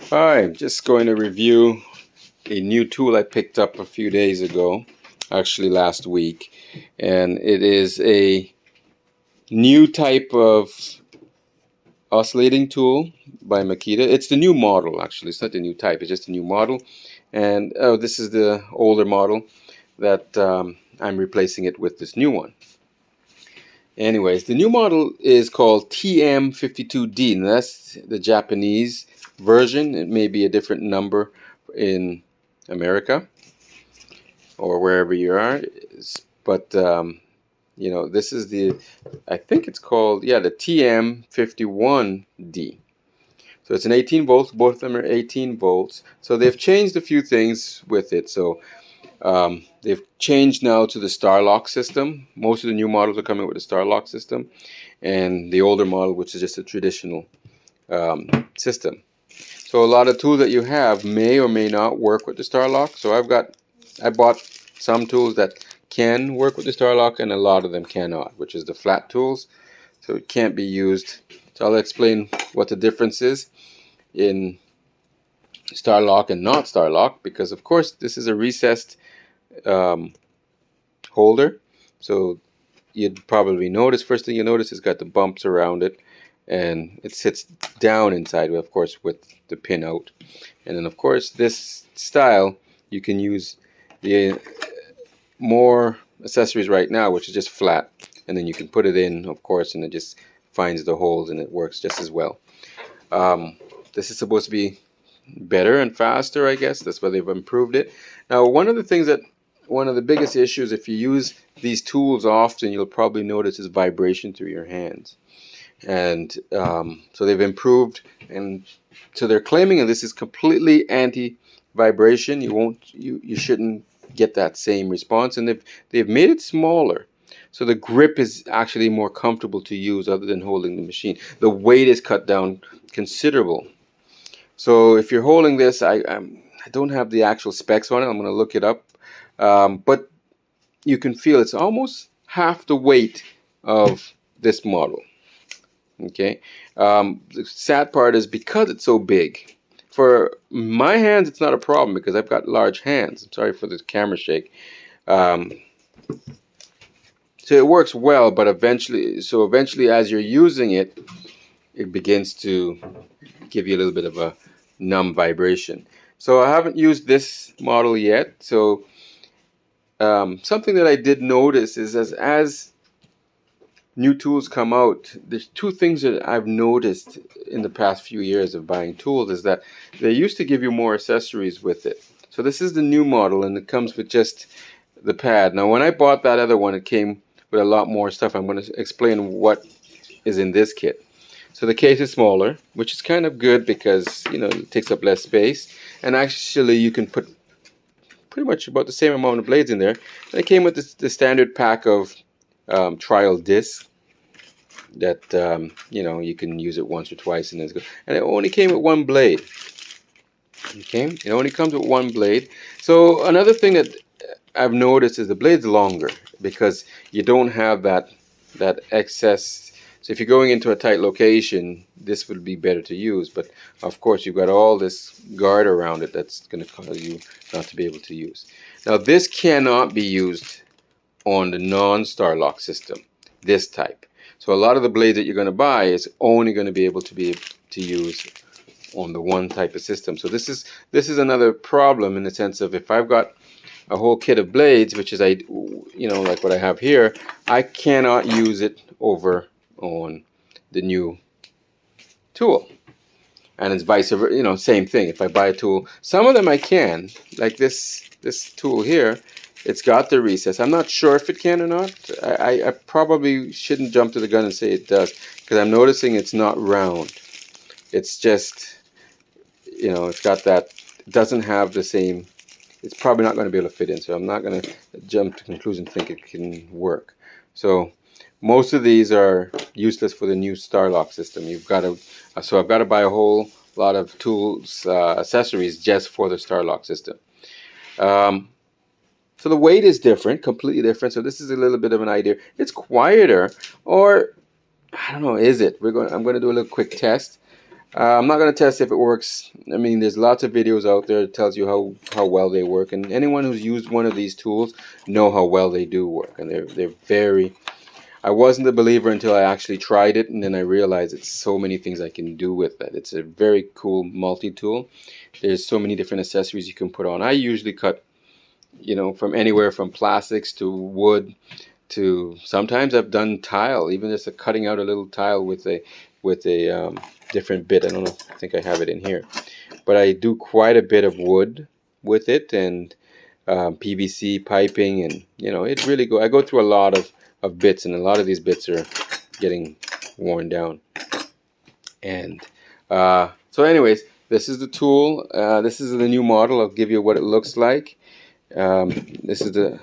Hi, I'm just going to review a new tool I picked up a few days ago, actually last week, and it is a new type of oscillating tool by Makita. It's the new model, actually. It's not the new type, it's just a new model. And this is the older model that I'm replacing it with this new one. Anyways, the new model is called TM52D, and that's the Japanese version. It may be a different number in America or wherever you are, but this is I think it's called, yeah, the TM51D. So it's an 18 volts, both of them are 18 volts. So they've changed a few things with it. So they've changed now to the Starlock system. Most of the new models are coming with a Starlock system, and the older model, which is just a traditional system. So a lot of tools that you have may or may not work with the Starlock. So I bought some tools that can work with the Starlock, and a lot of them cannot, which is the flat tools. So it can't be used. So I'll explain what the difference is in Starlock and not Starlock, because of course this is a recessed holder. So you'd probably notice, first thing you notice, it's got the bumps around it, and it sits down inside, of course, with the pin out. And then of course this style, you can use the more accessories right now, which is just flat, and then you can put it in, of course, and it just finds the holes and it works just as well. This is supposed to be better and faster, I guess. That's why they've improved it. Now, one of the biggest issues, if you use these tools often, you'll probably notice is vibration through your hands. And so they've improved, and so they're claiming that this is completely anti-vibration. You shouldn't get that same response, and they've made it smaller, so the grip is actually more comfortable to use other than holding the machine. The weight is cut down considerable. So if you're holding this, I don't have the actual specs on it. I'm going to look it up, but you can feel it's almost half the weight of this model. Okay, the sad part is because it's so big. For my hands, it's not a problem because I've got large hands. I'm sorry for the camera shake. So it works well, but eventually, as you're using it, it begins to give you a little bit of a numb vibration. So I haven't used this model yet. So something that I did notice is as new tools come out, there's two things that I've noticed in the past few years of buying tools is that they used to give you more accessories with it. So this is the new model, and it comes with just the pad. Now, when I bought that other one, it came with a lot more stuff. I'm going to explain what is in this kit. So the case is smaller, which is kind of good because, it takes up less space. And actually, you can put pretty much about the same amount of blades in there. And it came with the standard pack of trial discs that you can use it once or twice, and it's good. And it only came with one blade. Okay, it only comes with one blade. So another thing that I've noticed is the blade's longer because you don't have that excess. So if you're going into a tight location, this would be better to use. But of course, you've got all this guard around it that's going to cause you not to be able to use. Now, this cannot be used on the non-Starlock system, this type. So a lot of the blades that you're going to buy is only going to be able to use on the one type of system. So this is another problem in the sense of if I've got a whole kit of blades, which is like what I have here, I cannot use it over on the new tool. And it's vice versa, same thing. If I buy a tool, some of them I can, like this tool here. It's got the recess. I'm not sure if it can or not. I probably shouldn't jump to the gun and say it does, because I'm noticing it's not round. It's just, it's got that, it doesn't have the same, it's probably not going to be able to fit in. So I'm not going to jump to conclusion and think it can work. So most of these are useless for the new Starlock system. So I've got to buy a whole lot of tools, accessories just for the Starlock system. So the weight is different, completely different. So this is a little bit of an idea. It's quieter, or I don't know, is it? I'm going to do a little quick test. I'm not going to test if it works. I mean, there's lots of videos out there that tells you how well they work, and anyone who's used one of these tools know how well they do work, and they're very. I wasn't a believer until I actually tried it, and then I realized it's so many things I can do with it. It's a very cool multi-tool. There's so many different accessories you can put on. I usually cut, from anywhere from plastics to wood to sometimes I've done tile, even just cutting out a little tile with a different bit. I don't know. I think I have it in here, but I do quite a bit of wood with it and PVC piping, and it really I go through a lot of bits, and a lot of these bits are getting worn down. And so, anyways, this is the tool. This is the new model. I'll give you what it looks like. This is the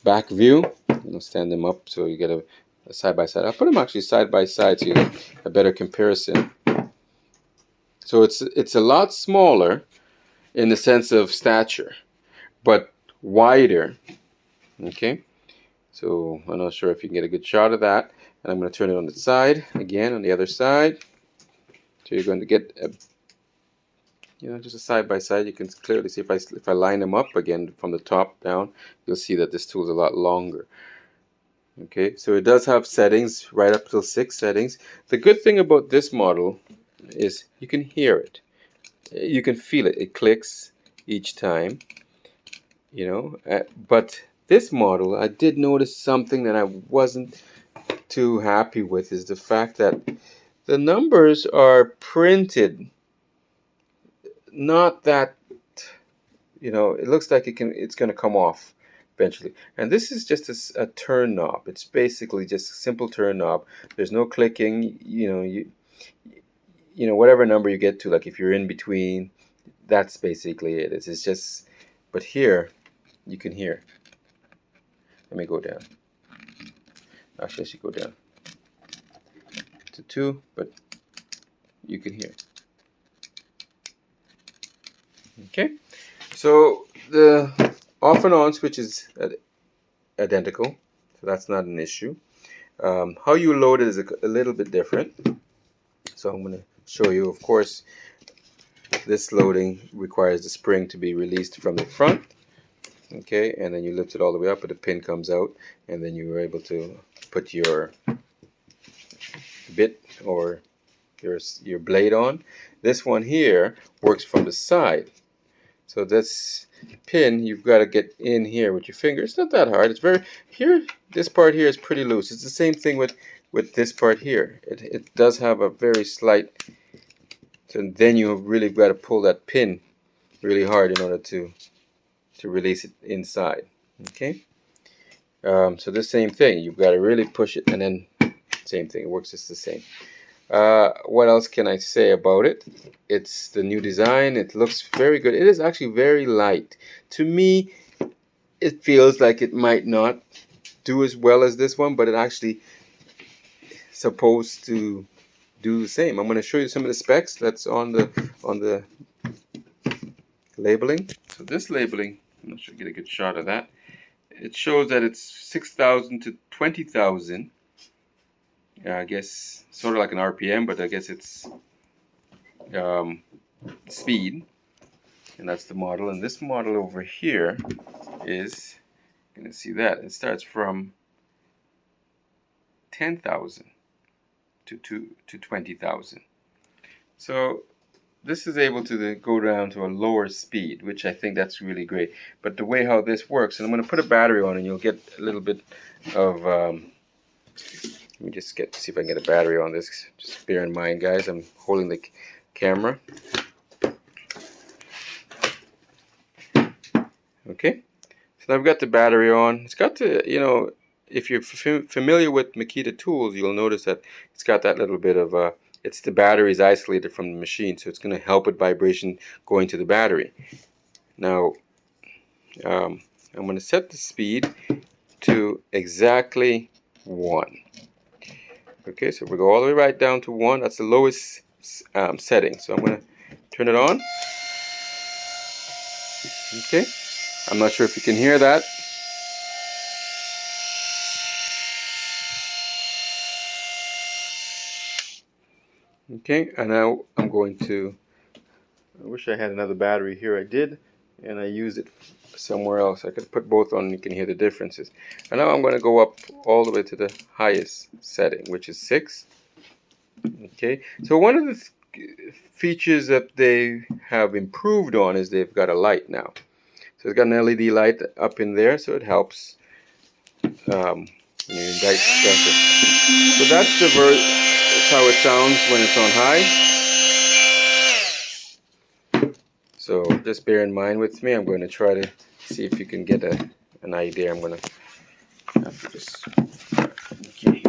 back view. I'll stand them up so you get a side by side. I'll put them actually side by side so you get a better comparison. So it's a lot smaller in the sense of stature, but wider. Okay, so I'm not sure if you can get a good shot of that. And I'm going to turn it on the side again, on the other side. So you're going to get just a side by side. You can clearly see if I line them up again from the top down, you'll see that this tool is a lot longer. Okay, so it does have settings right up till 6 settings. The good thing about this model is you can hear it. You can feel it. It clicks each time, but this model, I did notice something that I wasn't too happy with, is the fact that the numbers are printed not that, it looks like it's going to come off eventually. And this is just a turn knob. It's basically just a simple turn knob. There's no clicking. Whatever number you get to, like if you're in between, that's basically it. It's just, but here you can hear. Let me go down. Actually, I should go down to 2, but you can hear. Okay, so the off and on switch is identical, so that's not an issue. How you load it is a little bit different. So I'm going to show you. Of course, this loading requires the spring to be released from the front. Okay, and then you lift it all the way up, but the pin comes out, and then you are able to put your bit or your blade on. This one here works from the side. So this pin, you've got to get in here with your finger. It's not that hard. It's this part here is pretty loose. It's the same thing with this part here. It does have a very slight, so then you really got to pull that pin really hard in order to release it inside. Okay. So the same thing. You've got to really push it, and then same thing. It works just the same. What else can I say about it? It's the new design. It looks very good. It is actually very light. To me, it feels like it might not do as well as this one, but it actually supposed to do the same. I'm going to show you some of the specs that's on the labeling. So this labeling, I'm not sure I get a good shot of that. It shows that it's 6,000 to 20,000. I guess sort of like an RPM, but I guess it's speed, and that's the model. And this model over here is, you're going to see that it starts from 10,000 to 20,000. So this is able to go down to a lower speed, which I think that's really great. But the way how this works, and I'm going to put a battery on, and you'll get a little bit of let me just see if I can get a battery on this. Just bear in mind, guys, I'm holding the camera. Okay, so I've got the battery on. It's got to, if you're familiar with Makita tools, you'll notice that it's got that little bit of it's the battery is isolated from the machine, so it's going to help with vibration going to the battery. Now, I'm going to set the speed to exactly 1. Okay, so we go all the way right down to 1. That's the lowest setting. So I'm going to turn it on. Okay, I'm not sure if you can hear that. Okay, and now I'm I'm going to, I wish I had another battery here. I did, and I used it somewhere else. I could put both on, you can hear the differences. And now I'm going to go up all the way to the highest setting, which is 6. Okay, so one of the features that they have improved on is they've got a light now. So it's got an LED light up in there, so it helps when you indict pressure. So that's how it sounds when it's on high. So just bear in mind with me. I'm going to try to see if you can get an idea. I'm going to have to just, okay.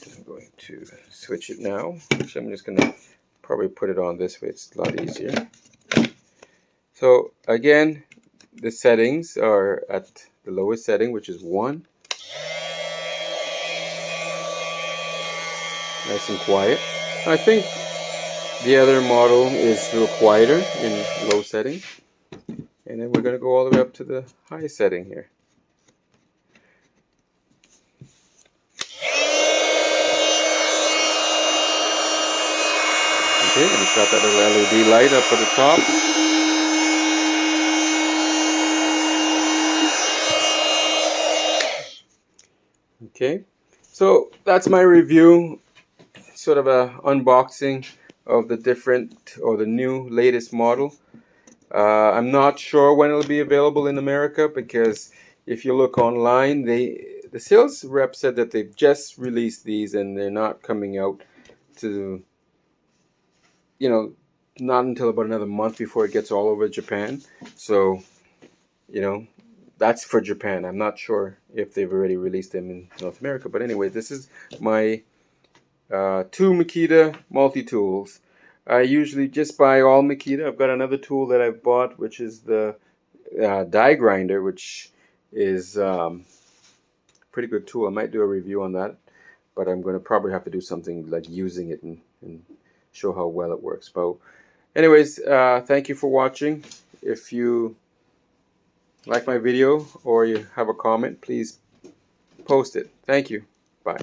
I'm going to switch it now. So I'm just going to probably put it on this way. It's a lot easier. So again, the settings are at the lowest setting, which is 1. Nice and quiet. I think the other model is a little quieter in low setting. And then we're going to go all the way up to the high setting here. Okay, and it's got that little LED light up at the top. Okay, so that's my review, sort of a unboxing of the different or the new latest model. I'm not sure when it'll be available in America, because if you look online, the sales rep said that they've just released these and they're not coming out to, not until about another month before it gets all over Japan. So, that's for Japan. I'm not sure if they've already released them in North America. But anyway, this is my 2 Makita multi-tools. I usually just buy all Makita. I've got another tool that I've bought, which is the die grinder, which is pretty good tool. I might do a review on that, but I'm going to probably have to do something like using it and show how well it works. But anyways, thank you for watching. If you like my video or you have a comment, please post it. Thank you. Bye.